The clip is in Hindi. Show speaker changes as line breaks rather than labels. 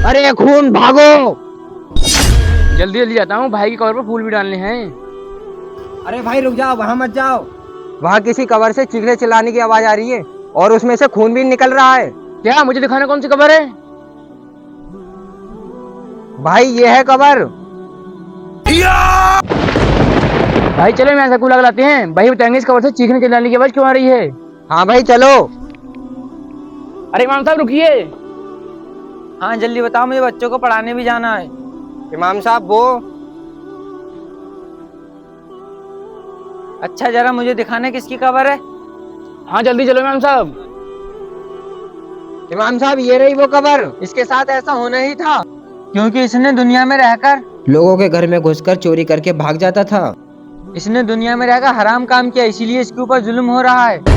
अरे खून, भागो।
जल्दी जल्दी जाता हूँ, भाई की कबर पर फूल भी डालने हैं।
अरे भाई रुक जाओ, वहां मत जाओ। वहां किसी कबर से चीखने चिल्लाने की आवाज आ रही है और उसमें से खून भी निकल रहा है।
क्या? मुझे दिखाना कौन सी कबर है?
भाई ये है कबर।
भाई चलो मैं ऐसा कूला लाते हैं, भाई बताएंगे इस कबर से चीखने चिल्लाने की आवाज क्यों आ रही है।
हाँ भाई चलो।
अरे इमाम साहब रुकिए।
हाँ जल्दी बताओ, मुझे बच्चों को पढ़ाने भी जाना है।
इमाम साहब वो।
अच्छा जरा मुझे दिखाने किसकी खबर है।
हाँ जल्दी चलो इमाम साहब।
इमाम साहब ये रही वो कबर। इसके साथ ऐसा होना ही था
क्योंकि इसने दुनिया में रहकर
लोगों के घर में घुसकर चोरी करके भाग जाता था।
इसने दुनिया में रहकर हराम काम किया, इसीलिए इसके ऊपर जुल्म हो रहा है।